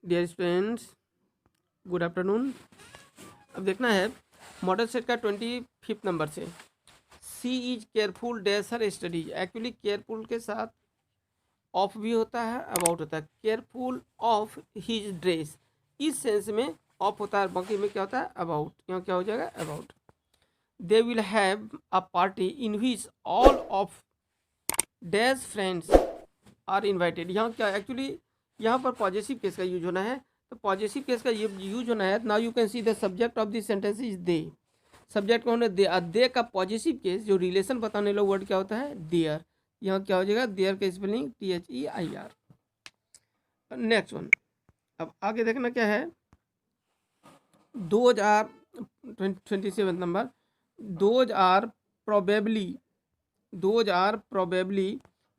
Dear students, good afternoon. अब देखना है मॉडल सेट का 25 नंबर से। She is careful dash her studies. Actually careful के साथ ऑफ भी होता है, अबाउट होता है। केयरफुल ऑफ हिज ड्रेस, इस सेंस में ऑफ होता है, बाकी में क्या होता है, अबाउट। यहाँ क्या हो जाएगा, about. They will have a party in which all of dash friends are invited. यहाँ क्या एक्चुअली यहाँ पर पॉजिटिव केस का यूज होना है, तो पॉजिटिव केस का यूज होना है। Now you can see the subject of this sentence is they. Subject कौन है, दे। दे का पॉजिटिव केस जो रिलेशन बताने वाला वर्ड क्या होता है, देयर। यहाँ क्या हो जाएगा, देयर का स्पेलिंग THEIR। नेक्स्ट वन, अब आगे देखना क्या है, 27 number. Those are probably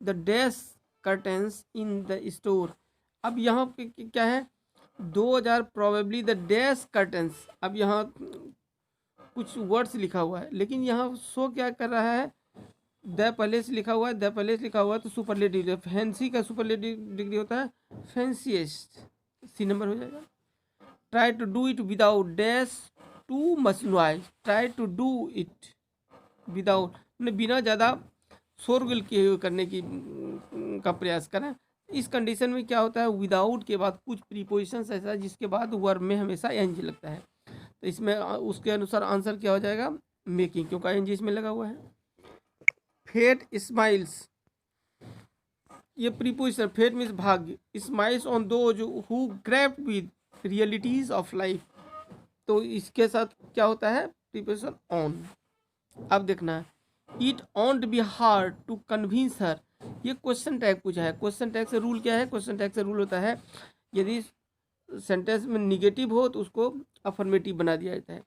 the dash curtains in the store. अब यहाँ पे क्या है, 2000 प्रोबेबली द डैश कर्टेंस। अब यहाँ कुछ वर्ड्स लिखा हुआ है, लेकिन यहाँ शो क्या कर रहा है, द पहले से लिखा हुआ है, द पहले से लिखा हुआ है, तो सुपरलेटिव। फैंसी का सुपरलेटिव डिग्री होता है फैंसीएस्ट, सी नंबर हो जाएगा। Try to do it without dash too much noise. Try to do it without, बिना ज़्यादा शोरगुल किए हुए करने की का प्रयास करें। इस कंडीशन में क्या होता है, विदाउट के बाद कुछ प्रीपोजिशंस ऐसा है जिसके बाद वर्ब में हमेशा एनजी लगता है, तो इसमें उसके अनुसार आंसर क्या हो जाएगा, मेकिंग, क्योंकि एनजी इसमें लगा हुआ है। फेट स्माइल्स, ये प्रीपोजिशन, फेट मीन्स भाग्य, smiles on those who grabbed with realities of life, तो इसके साथ क्या होता है, प्रीपोजिशन ऑन। अब देखना है, it won't be hard to convince her. ये क्वेश्चन टैग पूछा है। क्वेश्चन टैग से रूल क्या है, क्वेश्चन टैग से रूल होता है यदि सेंटेंस में निगेटिव हो तो उसको अफर्मेटिव बना दिया जाता है।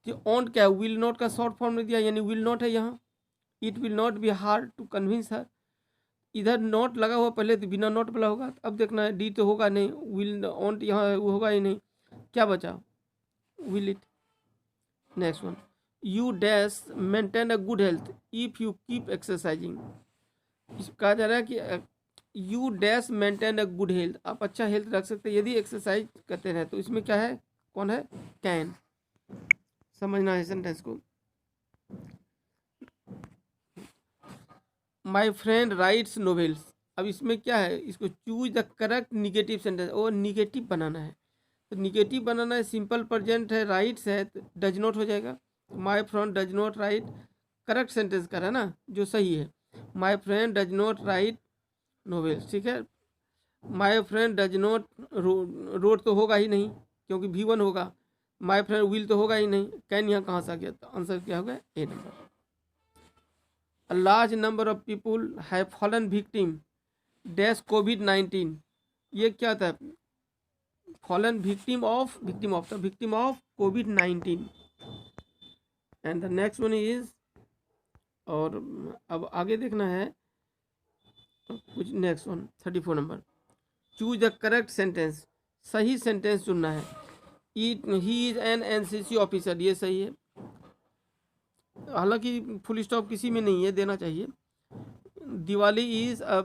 तो ऑन्ट क्या है, विल नॉट का शॉर्ट फॉर्म में दिया, यानी विल नॉट है यहाँ। It will not be hard to convince her, इधर नॉट लगा हुआ पहले, तो बिना नॉट वाला होगा। अब देखना है, डी तो होगा नहीं, विल ऑन्ट यहाँ होगा ही नहीं, क्या बचा, will it. Next one, you dash maintain a good health if you keep exercising. कहा जा रहा है कि you dash maintain a good health, आप अच्छा हेल्थ रख सकते हैं यदि एक्सरसाइज करते रहे। तो इसमें क्या है, कौन है, कैन। समझना है सेंटेंस को। My friend rights novels. अब इसमें क्या है, इसको choose the correct negative sentence, और निगेटिव बनाना है। तो निगेटिव बनाना है, सिंपल प्रेजेंट है, राइट्स है, तो डज नॉट हो जाएगा। My friend does not right, correct sentence कर है ना, जो सही है। My friend does not right novels, ठीक है। My friend does not road तो होगा ही नहीं, क्योंकि V1 होगा। माई फ्रेंड विल तो होगा ही नहीं। कैन यहाँ कहाँ से आ गया, तो आंसर क्या होगा, ए number. A large number of people have fallen victim dash COVID-19। ये क्या था, fallen victim of COVID-19। and the next one is, और अब आगे देखना है कुछ। Next one 34 number, choose the correct sentence. सही सेंटेंस चुनना है। He is an NCC officer, ये सही है, हालांकि फुल स्टॉप किसी में नहीं है, देना चाहिए। Diwali is a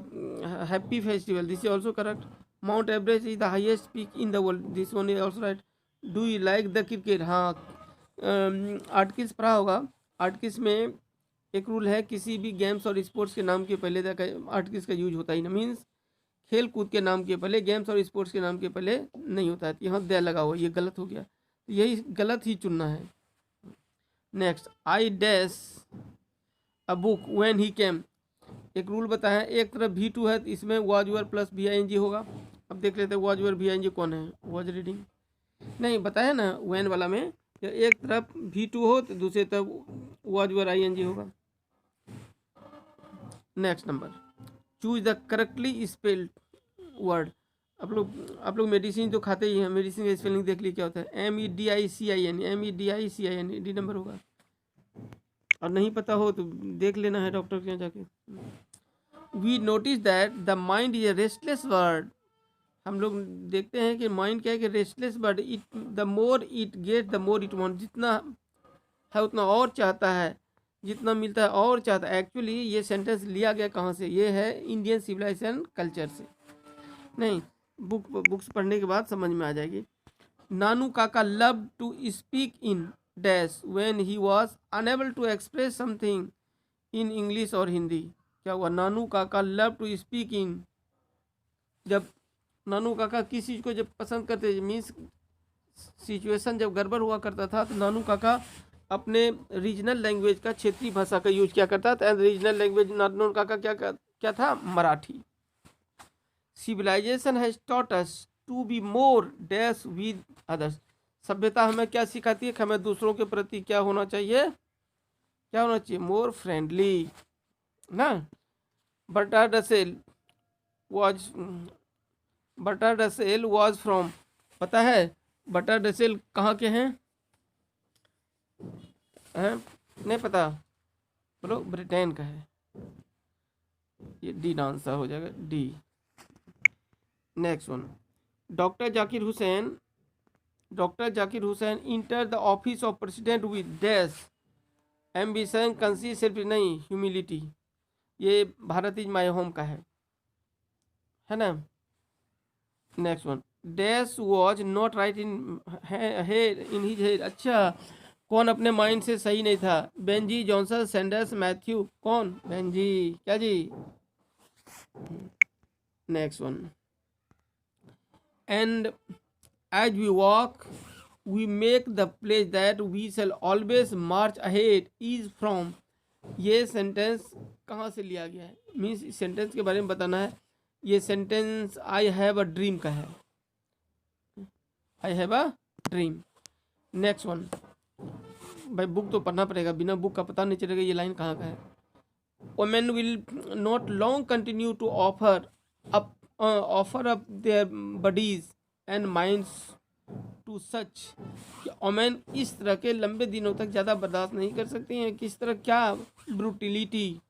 happy festival, this is also correct. Mount Everest is the highest peak in the world, this one is also right. Do you like the cricket, हाँ, आर्टिकल्स पढ़ा होगा। आर्टिकल्स में एक रूल है, किसी भी गेम्स और sports के नाम के पहले आर्टिकल्स का यूज होता ही ना, मीन्स खेल कूद के नाम के पहले, गेम्स और स्पोर्ट्स के नाम के पहले नहीं होता है। यहाँ दे लगा हुआ, ये गलत हो गया, यही गलत ही चुनना है। Next, I dash a book when he came. एक रूल बताया, एक तरफ V2 है, तो इसमें वॉज वर प्लस VING होगा। अब देख लेते हैं वॉज वर VING कौन है, वॉज रीडिंग नहीं बताया ना, वैन वाला में एक तरफ V2 हो तो दूसरी तरफ वॉज वर ING होगा। Next number, choose the correctly spelled word. आप लोग मेडिसिन तो खाते ही हैं, मेडिसिन का स्पेलिंग देख ली क्या होता है, MEDICIN, डी नंबर होगा। और नहीं पता हो तो देख लेना है डॉक्टर के यहाँ जाके। We notice that the mind is a restless word. हम लोग देखते हैं कि माइंड क्या है कि restless word. It the more it get the more it want, जितना है उतना और चाहता है, जितना मिलता है और चाहता है। एक्चुअली ये सेंटेंस लिया गया कहाँ से, ये है इंडियन सिविलाइजेशन कल्चर से। नहीं, बुक्स पढ़ने के बाद समझ में आ जाएगी। Nanu Kaka love to speak in dash when he was unable to express something in English और हिंदी। क्या हुआ? नानू काका लव टू स्पीक इन, जब नानू काका किस चीज़ को जब पसंद करते, मीन्स सिचुएशन जब गड़बड़ हुआ करता था तो नानू काका अपने रीजनल लैंग्वेज का, क्षेत्रीय भाषा का यूज किया करता था। एंड रीजनल लैंग्वेज नानू काका क्या था? Marathi. Civilisation has taught us to be more dash with others. सभ्यता हमें क्या सिखाती है कि हमें दूसरों के प्रति क्या होना चाहिए? क्या होना चाहिए? मोर फ्रेंडली ना। बर्टाडसेल वाज फ्रॉम, पता है बर्टाडसेल कहाँ के हैं? नहीं पता? बोलो। ब्रिटेन का है। ये डी आंसर हो जाएगा, D. Next one, doctor Zakir Hussain enter the office of president with dash ambition conceals self, नहीं ह्यूमिलिटी। ये भारत इज माय होम का है ना। Next one, dash was not right in his head. अच्छा, कौन अपने माइंड से सही नहीं था? Benjy, Johnson, Sanders, Matthew. कौन? बेंजी। क्या जी? Next one, and as we walk we make the place that we shall always March ahead is from. ये सेंटेंस कहाँ से लिया गया है? मीन्स इस सेंटेंस के बारे में बताना है। ये sentence I have a dream का है। I have a dream. Next one, भाई बुक तो पढ़ना पड़ेगा, बिना बुक का पता नहीं चलेगा ये लाइन कहाँ का है। Women will not long continue to offer up their bodies and minds to such. Women इस तरह के लंबे दिनों तक ज़्यादा बर्दाश्त नहीं कर सकती हैं। किस तरह? क्या? ब्रूटिलिटी।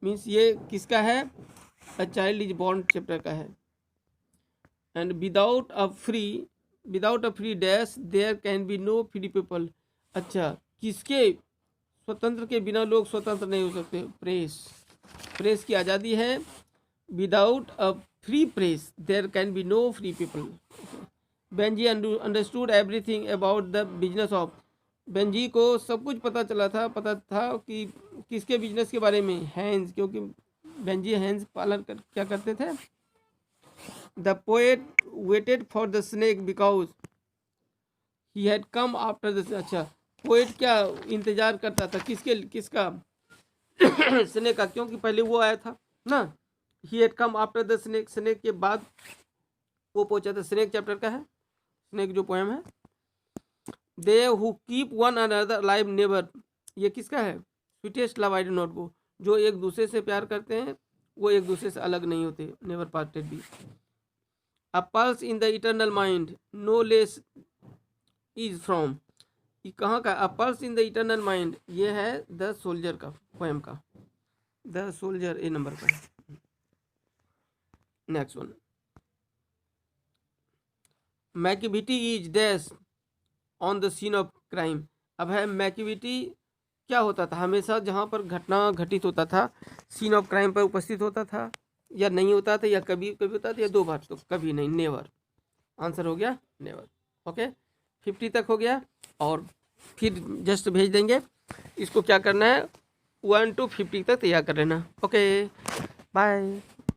मीन्स ये किसका है? A child is born chapter का है। And without a free dash there can be no free people. अच्छा, किसके? स्वतंत्र के बिना लोग स्वतंत्र नहीं हो सकते। प्रेस की आज़ादी है। Without a free press there can be no free people. Benji understood everything about the business of. Benji को सब कुछ पता था कि किसके बिजनेस के बारे में? हैंस, क्योंकि बेंजी हैंस पालन क्या करते थे? The poet waited for the snake because he had come after the. अच्छा, पोएट क्या इंतजार करता था? किसका? स्नेक का, क्योंकि पहले वो आया था ना। He had come after the snake, snake के बाद वो पहुंचा था। स्नेक चैप्टर का है, स्नेक जो पोएम है। They who keep one another alive never, ये किसका है? Sweetest love I do not go. जो एक दूसरे से प्यार करते हैं वो एक दूसरे से अलग नहीं होते। Never parted be. A pulse in the eternal mind no less is from. ये कहाँ का? A pulse in the eternal mind, ये है द सोल्जर का पोएम का। द सोल्जर ए नंबर का है। Next one, Macavity is dash on the scene of crime. अब है मैकिविटी क्या होता था? हमेशा जहाँ पर घटना घटित होता था सीन ऑफ क्राइम पर उपस्थित होता था, या नहीं होता था, या कभी कभी होता था, या दो बार, तो कभी नहीं, नेवर। आंसर हो गया नेवर। ओके, 50 तक हो गया और फिर जस्ट भेज देंगे। इसको क्या करना है? 1 to 50 तक तैयार कर लेना। Okay, bye.